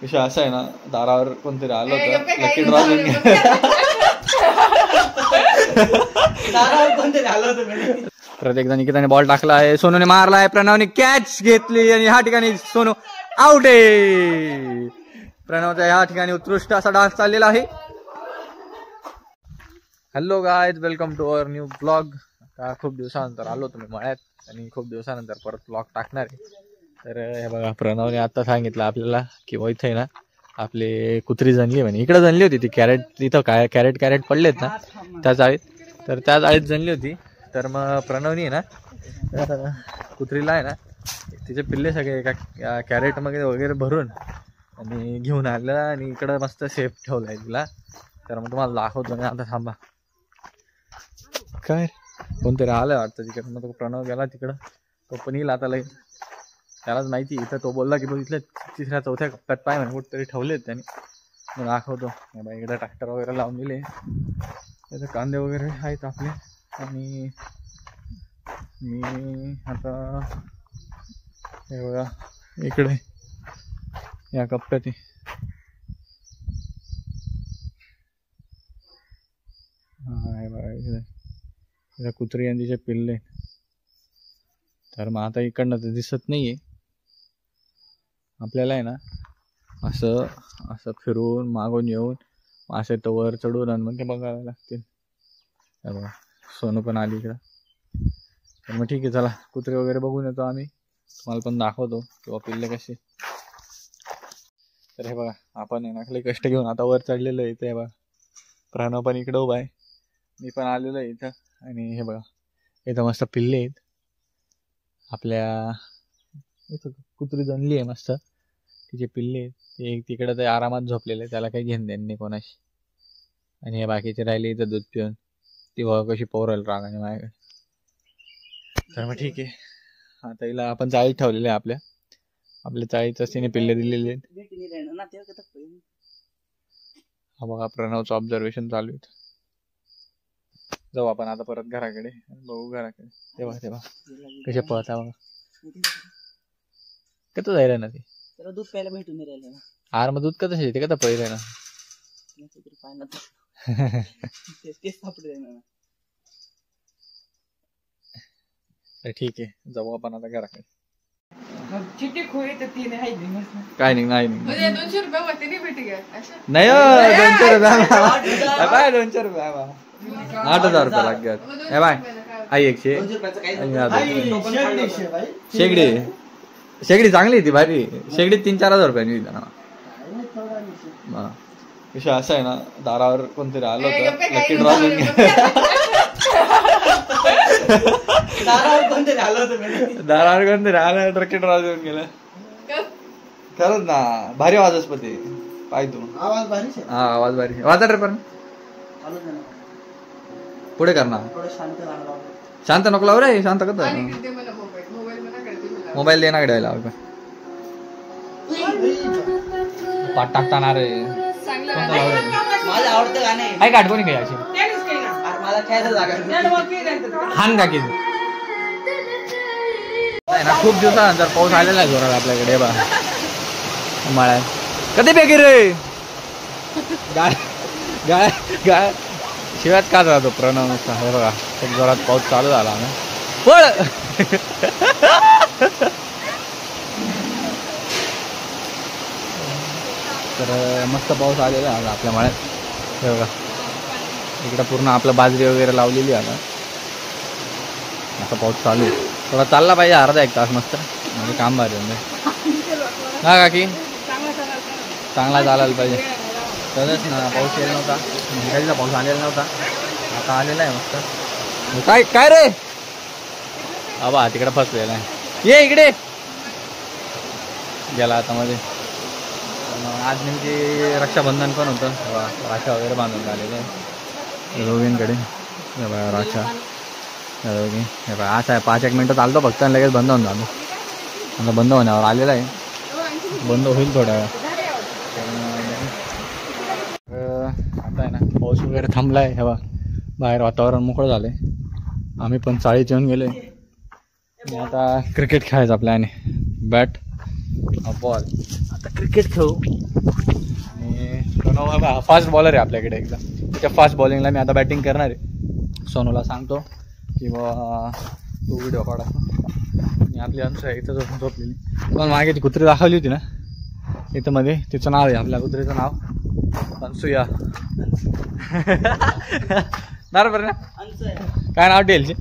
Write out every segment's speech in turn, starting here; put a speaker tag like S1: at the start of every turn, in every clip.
S1: विषय असा आहे ना, दारावर कोणतरी आलं होतं, लकी ड्रॉ प्रत्येक जण निकिताने बॉल टाकला आहे, सोनूने मारला आहे, प्रणवने कॅच घेतली आणि ह्या ठिकाणी सोनू आउट आहे. प्रणवचा ह्या ठिकाणी उत्कृष्ट असा डान्स चाललेला आहे. Hello guys, welcome to our new blog. खूप दिवसानंतर आलो तुम्ही मळ्यात आणि खूप दिवसानंतर परत ब्लॉग टाकणार आहे. तर हे बघा, प्रणवने आता सांगितलं आपल्याला की इथे ना आपली कुत्री जनली म्हणे. इकडे जनली होती ती कॅरेट, तिथं काय कॅरेट पडलेत ना त्या जाळीत, तर त्या जाळीत जनली होती. तर मग प्रणवनी ना कुत्रीला आहे ना तिचे पिल्ले सगळे एका कॅरेटमध्ये वगैरे भरून आणि घेऊन आलं आणि इकडं मस्त सेफ ठेवलं आहे तिला. तर मग तुम्हाला दाखवतो ना, आता थांबा. काय कोणतरी आलं वाटतं तिकडं, मग तो प्रणव गेला तिकडं, तो पण येईल आता लगेच. त्यालाच माहिती इथं, तो बोलला की बघ इथल्या 3ऱ्या-4थ्या कप्प्यात पाय म्हणे कुठेतरी ठेवलेत त्यांनी. मग दाखवतो. इकडे ट्रॅक्टर वगैरे लावून दिले, त्याचे कांदे वगैरे आहेत आपले. आणि मी आता हे बघा इकडे या कप्प्यात हे बघा इकडे कुत्री आणि तिचे पिल्ले. तर मग आता इकडनं तर दिसत नाहीये आपल्याला आहे ना, असं फिरून मागून येऊन असे तर वर चढून आणि मग ते बघावे लागतील. बघा सोनू पण आली इकडं. तर मग ठीक आहे, चला कुत्रे वगैरे बघून येतो आम्ही, तुम्हाला पण दाखवतो किंवा पिल्ले कसे. तर हे बघा, आपण आहे ना खाली कष्ट घेऊन आता वर चढलेलं आहे. इथे बघा प्रणव पण इकडं उभा आहे, मी पण आलेलो आहे इथं. आणि हे बघा इथं मस्त पिल्ले आहेत आपल्या. इथं कुत्री जनली आहे मस्त, तिचे पिल्ले आहेत. ते तिकडं ते आरामात झोपलेले, त्याला काही घेणं देणं नाही कोणाशी. आणि हे बाकीचे राहिले इथं दूध पिऊन. ती बघा कशी पोरायला रागाने माझ्याकडे. तर मग ठीक आहे, आता हिला आपण चाळीत ठेवलेले आहे. आपल्या चाळीत तिने पिल्ले दिलेले आहेत. हा बघा प्रणवचं ऑब्झर्वेशन चालू आहे. जाऊ आपण आता परत घराकडे, बघू घराकडे. तेव्हा कसे पळता बघा. कसं जायला ना ते दूध प्यायला भेटून राहिलं. आर मग दूध कसं येते का पहिले ना. ठीक आहे, जाऊ आपण आता घराकडे. काय नाही नाही 200 रुपये होते नाही भेटी नाही 200 रुपये बाय 200 रुपये 8,000 रुपये लागतात. हे बाय आई 100 शेगडी चांगली ती भारी शेगडी 3-4 हजार रुपयांनी दिला. विषय असा आहे ना, दारावर कोणतरी आलं होतं, लकी ड्रॉ दारावर कोणतरी आलं, लकी ड्रॉ देऊन गेलं. खरंच ना, भारी आवाज असते पाय तू. आवाज भारी. हा आवाज भारी. वाचा रे पण पुढे करणार. शांत नको लावू रे, शांत करतो. मोबाईल देणार द्यायला पाठ टाकताना रे. माझं आवडतं गाणं आहे का, आठवणी काय अशी हान का की खूप दिवसानंतर पाऊस आलेला आहे जोरात आपल्याकडे. बा मळ्यात कधी बेगी रे गाय गाय गाय शिवात का राहतो प्रणव नुसता. हे बघा खूप जोरात पाऊस चालू झाला ना. पळ तर मस्त पाऊस आलेला आहे आपल्या मळ्यात. हे बघा इकडं पूर्ण आपलं बाजरी वगैरे लावलेली आहे. आता पाऊस चालू आहे, थोडा चालला पाहिजे अर्धा 1 तास मस्त, म्हणजे काम भारी म्हणजे. हा काकी चांगला चालायला पाहिजे. तरच ना पाऊस येत नव्हता, मुंबईला पाऊस आलेला नव्हता, आता आलेला आहे मस्त. काय काय रे बाबा तिकडे फसलेला आहे. ये इकडे गेला आता मध्ये. आज नेमकी रक्षाबंधन पण होतं, राखा वगैरे बांधून झालेलं आहे दोघींकडे. राखा दोघी हे बघा असं आहे. 5-1 मिनटं चालतो फक्त आणि लगेच बंद होऊन झालं. आता बंद होण्यावर आलेला आहे, बंद होईल थोड्या वेळा. आता आहे ना पाऊस वगैरे थांबला आहे. हे बघा बाहेर वातावरण मोकळं झालं आहे. आम्ही पण चाळीत येऊन गेलो आहे. आता क्रिकेट खेळायचं आपल्याने. बॅट बॉल क्रिकेट खेळू. आणि प्रणव फास्ट बॉलर आहे आपल्याकडे एकदा. त्याच्या फास्ट बॉलिंगला मी आता बॅटिंग करणार आहे. सोनूला सांगतो की बा तू व्हिडिओ काढा. आणि आपली अंश आहे इथं झोपलेली. पण मागे ती कुत्री दाखवली होती ना इथं मध्ये, तिचं नाव आहे आपल्या कुत्रीचं नाव अनसुया. बरोबर ना? काय नाव टेलचे?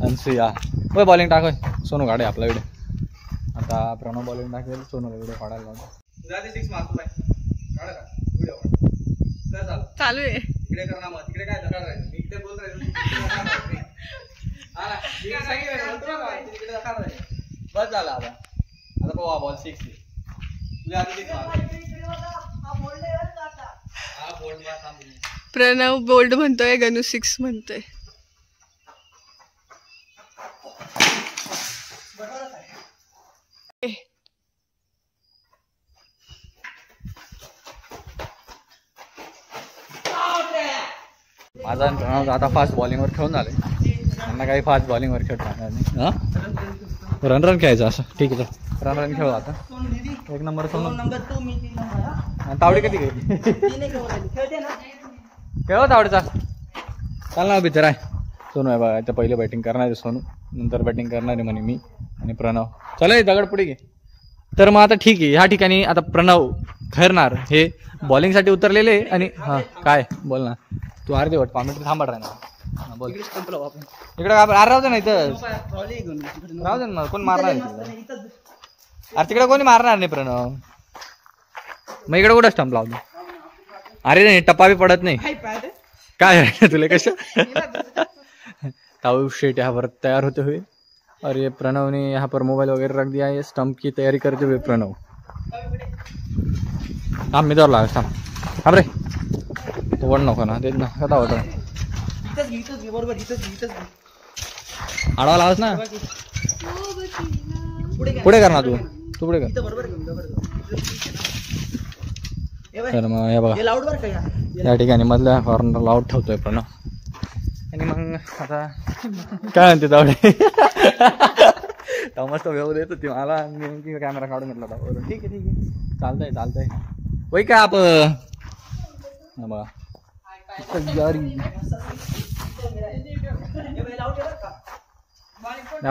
S1: अनसुया. होय बॉलिंग टाक. सोनू काढे आपला व्हिडिओ. आता प्रणव बॉलिंग टाकेल, सोनूला व्हिडिओ काढायला लावतो.
S2: चालू आहे.
S1: बस झाला आता. आता पाहू बॉल 6.
S2: प्रणव बोल्ड म्हणतोय, गणू 6 म्हणतोय.
S1: माझा प्रणव आता फास्ट बॉलिंगवर खेळून झाले. त्यांना काही फास्ट बॉलिंगवर खेळणार नाही. हां रन खेळायचं असं. ठीक आहे रन खेळू आता. 1 नंबर तावडी कधी गेली खेळ तावडीचा. चाल ना बिचार आहे. सोनू आहे बघा. आता पहिले बॅटिंग करणार आहे सोनू, नंतर बॅटिंग करणार आहे म्हणे मी आणि प्रणव. चला दगड पुढे घे. तर मग आता ठीक आहे, ह्या ठिकाणी आता प्रणव खैरनार हे बॉलिंगसाठी उतरलेले. आणि हां काय बोल ना तू. अर्धे वाट 5 मिनिट थांबत राहणार. बोल इकडे राहू दे. नाही तर राहू दे ना. कोण मारणार नाही अरे. तिकडे कोणी मारणार नाही प्रणव. मग इकडे कुठं स्टंप लावतो. अरे नाही टप्पा भी पडत नहीं. काय है तुले कैसे ताऊ शेट यहाँ पर तैयार होते हुए. और ये प्रणव ने यहाँ पर मोबाइल वगैरह रख दिया है. स्टंप की तैयारी करते हुए प्रणव. थांब मी दौर लाग. थांब रे तो वड नको ना. तेच ना कसा होता आडवा लावस ना. पुढे कर ना तू. तू पुढे कर. तर मग हे बघा या ठिकाणी मधल्या कॉर्नरला आउट ठेवतोय प्रणव. आणि मग आता काय म्हणते तावडे मस्त व्यव देत होती मला. कॅमेरा काढून घेतला होता. ठीक आहे चालतंय वही काय आप बघा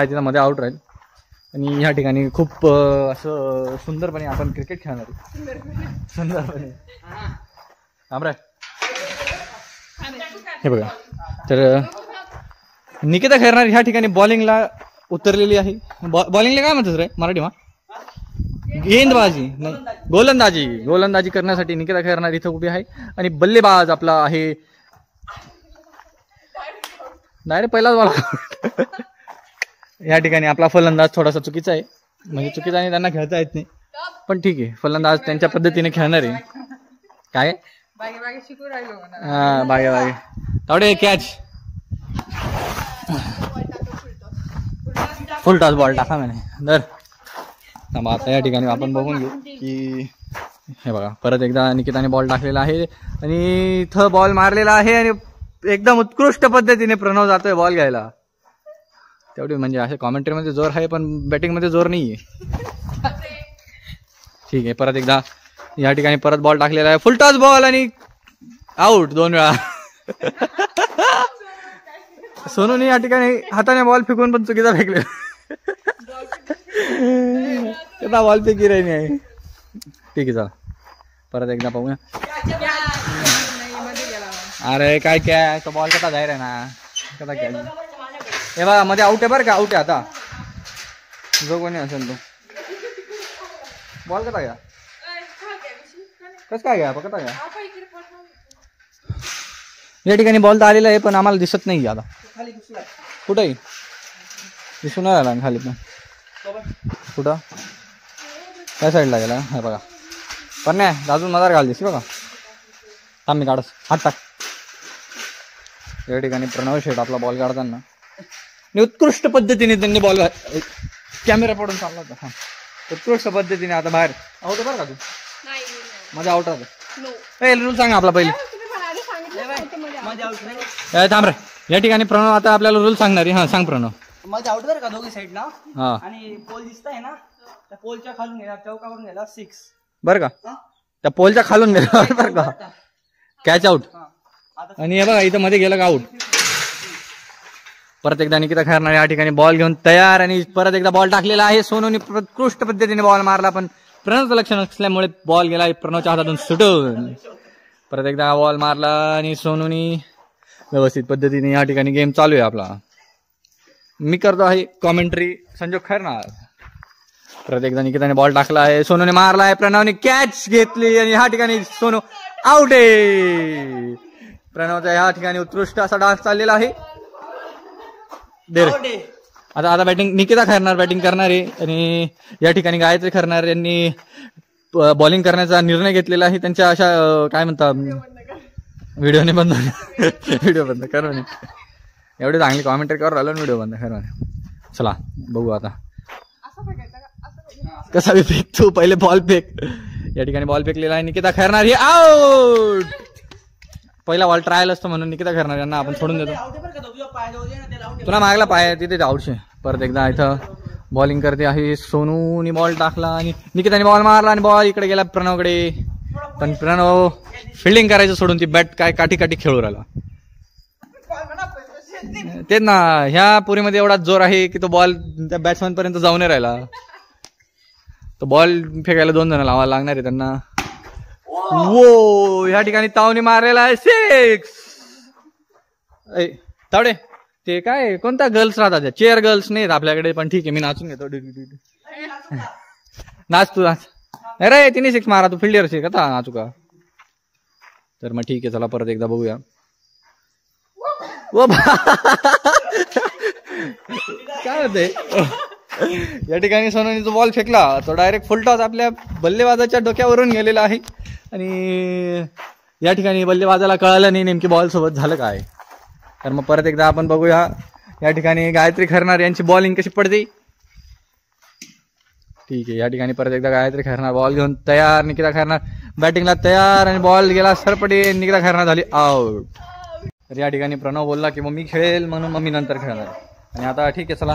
S1: तिथं मध्ये आउट राहील. आणि ह्या ठिकाणी खूप असं सुंदरपणे आपण क्रिकेट खेळणार आहे. सुंदरपणे थांबराय. हे बघा तर निकिता खैरनार ह्या ठिकाणी बॉलिंगला उतरलेली आहे. बॉलिंगला काय म्हणतात रे मराठी मा. गेंदबाजी नाही गोलंदाजी करण्यासाठी निकिता खैरनार इथं उभी आहे. आणि बल्लेबाज आपला आहे डायरेक्ट पहिलाच बॉल. या ठिकाणी आपला फलंदाज थोडासा चुकीचा आहे. म्हणजे चुकीचा आणि त्यांना खेळता येत नाही. पण ठीक आहे फलंदाज त्यांच्या पद्धतीने खेळणार आहे. काय हा बागे तावडे कॅच फुल टॉस बॉल टाका म्हणे. तर आता या ठिकाणी आपण बघून घेऊ की हे बघा परत एकदा निकिताने बॉल टाकलेला आहे. आणि इथं बॉल मारलेला आहे. आणि एकदम उत्कृष्ट पद्धतीने प्रणव जातोय बॉल घ्यायला. तेवढी म्हणजे असे कॉमेंट्रीमध्ये जोर आहे पण बॅटिंगमध्ये जोर नाही आहे. ठीक आहे परत एकदा या ठिकाणी परत बॉल टाकलेला आहे. फुल टॉस बॉल आणि आउट 2 वेळा. सोनूने या ठिकाणी हाताने बॉल फेकून पण चुकीचा फेकले. त्याचा बॉल फेकी राहिली आहे. ठीक आहे चला परत एकदा पाहूया. अरे काय तो बॉल कसा जाहीर आहे ना कसा कॅच. हे बघा मध्ये आउट आहे बरं का. आउट आहे आता जो कोणी असेल तो. बॉल कसा घ्या कसं काय घ्या कसा घ्या. या ठिकाणी बॉल तर आलेला आहे पण आम्हाला दिसत नाही आता. कुठंही दिसून नाही आला खाली पण. कुठं त्या साईडला गेला. हे बघा पण नाही अजून मदार घाल दिसली बघा. थांब मी काढस हात टाक. या ठिकाणी प्रणव शेट आपला बॉल काढताना उत्कृष्ट पद्धतीने त्यांनी बॉल कॅमेरा पडून चालला होता. हां उत्कृष्ट पद्धतीने आता बाहेर आउट बरं का तू. माझा आउट राहतो. रूल सांगा आपला पहिले. थांब रे या ठिकाणी प्रणव आता आपल्याला रूल सांगणार आहे. हा सांग प्रणव.
S3: मध्ये आउट बरं का दोघी साईडला.
S1: हा
S3: आणि पोल दिसताय ना त्या पोलच्या खालून गेला, चौकावरून गेला 6.
S1: बरं का, त्या पोलच्या खालून गेला बरं का, कॅच आउट. आणि हे बघा इथं मध्ये गेलं का आउट. परत एकदा निकिता खैरनार या ठिकाणी बॉल घेऊन तयार आणि परत एकदा बॉल टाकलेला आहे. सोनूने उत्कृष्ट पद्धतीने बॉल मारला, पण प्रणवचं लक्ष नसल्यामुळे बॉल गेला प्रणवच्या हातातून सुटून. परत एकदा बॉल मारला आणि सोनूनी व्यवस्थित पद्धतीने या ठिकाणी गेम चालू आहे आपला. मी करतो आहे कॉमेंट्री संजोग खैरनार. परत एकदा निकिताने बॉल टाकला आहे, सोनूने मारला आहे, प्रणवने कॅच घेतली आणि या ठिकाणी सोनू आउट आहे. प्रणवचा या ठिकाणी उत्कृष्ट असा डान्स चाललेला आहे. आता बॅटिंग निकिता खैरनार बॅटिंग करणार आहे आणि या ठिकाणी गायत्री खैरनार यांनी बॉलिंग करण्याचा निर्णय घेतलेला आहे. त्यांच्या अशा काय म्हणता व्हिडिओने बंद व्हिडिओ बंद कर म्हणे. एवढे चांगली कॉमेंट्री करून राहिलो व्हिडिओ बंद कर म्हणे. चला बघू आता कसा बी फेक, तू पहिले बॉल फेक. या ठिकाणी बॉल फेकलेला आहे, निकिता खैरनार ही आउट. पहिला बॉल ट्रायल असतो म्हणून निकिता खैरनार यांना आपण सोडून देतो. तुला मागला पाय तिथे आउटशे. परत एकदा इथं बॉलिंग करते आहे सोनूनी, बॉल टाकला आणि निकिताने बॉल मारला आणि बॉल इकडे गेला प्रणवकडे. पण प्रणव फिल्डिंग करायचं सोडून ती बॅट काय काठी खेळू राहिला. तेच ना, ह्या पुरीमध्ये एवढा जोर आहे की तो बॉल त्या बॅट्समॅन पर्यंत जाऊन नाही राहिला. तो बॉल फेकायला 2 जण लावायला लागणार आहे त्यांना. वो ह्या ठिकाणी तावनी मारलेला आहे 6. तावडे ते काय कोणता गर्ल्स राहतात, चेअर गर्ल्स नाहीत आपल्याकडे, पण ठीक आहे मी नाचून घेतो. नाच तू नाच. अरे तिने 6 मारा, तू फिल्डरशी का नाचू का. तर मग ठीक आहे, चला परत एकदा बघूया. काय होते या ठिकाणी सोनूने जो बॉल फेकला तो डायरेक्ट फुलटॉस आपल्या बल्लेबाजाच्या डोक्यावरून गेलेला आहे आणि या ठिकाणी बल्लेबाजाला कळालं नाही नेमकी बॉल सोबत झालं काय. तर मग परत एकदा आपण बघूया या ठिकाणी गायत्री खैरनार यांची बॉलिंग कशी पडते. ठीक आहे, या ठिकाणी परत एकदा गायत्री खैरनार बॉल घेऊन तयार, निकिता खैरनार बॅटिंगला तयार आणि बॉल गेला सरपटे, निकिता खैरनार झाली आउट. तर या ठिकाणी प्रणव बोलला की मग मी खेळेल म्हणून मग मी नंतर खेळणार. आणि आता ठीक आहे, चला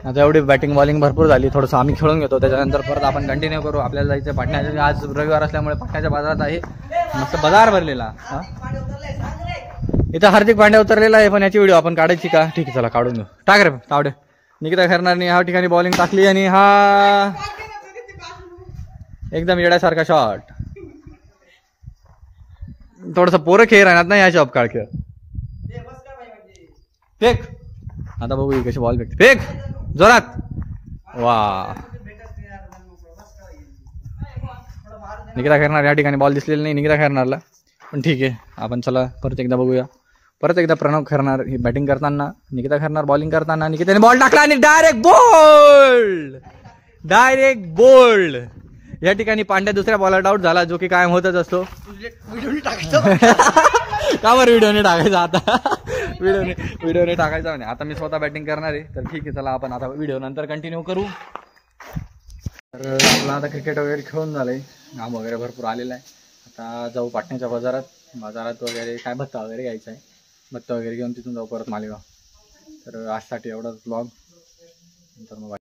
S1: आता एवढी बॅटिंग बॉलिंग भरपूर झाली, थोडंसं आम्ही खेळून घेतो, त्याच्यानंतर परत आपण कंटिन्यू करू. आपल्याला जायचं पाटण्याच्या, आज रविवार असल्यामुळे पाटण्याच्या बाजारात आहे मस्त बाजार भरलेला. इथं हार्दिक पांड्या उतरलेला आहे, पण याची व्हिडिओ आपण काढायची का. ठीक आहे, चला काढून घेऊ. टाक रे तावडे. निकिता खैरनारने ह्या ठिकाणी बॉलिंग टाकली आणि हा एकदम येड्यासारखा शॉट. थोडस पोरं खेळ राहणार ना या शॉप काळ खेळ. फेक आता बघू कशी बॉल फेकते. फेक जोरात. वा, निकिता खैरनार या ठिकाणी बॉल दिसलेला नाही निकिता खैरनारला, पण ठीक आहे आपण चला परत एकदा बघूया. परत एकदा प्रणव खैरनार ही बॅटिंग करताना, निकिता खैरनार बॉलिंग करताना, निकिताने बॉल टाकला आणि डायरेक्ट बोल्ड. या ठिकाणी पांड्या दुसऱ्या बॉलर आउट झाला, जो की कायम होतच असतो. का बरं व्हिडिओने टाकायचा आता. व्हिडिओने टाकायचा म्हणे. आता मी स्वतः बॅटिंग करणार आहे, तर ठीक आहे चला आपण आता व्हिडिओ नंतर कंटिन्यू करू. तर आपला आता क्रिकेट वगैरे खेळून झालंय, घाम वगैरे भरपूर आलेला आहे. आता जाऊ पाटण्याच्या बाजारात वगैरे काय भत्ता वगैरे घ्यायचा आहे. भत्ता वगैरे घेऊन तिथून जाऊ परत मालेगाव. तर आजसाठी एवढाच ब्लॉग. नंतर मग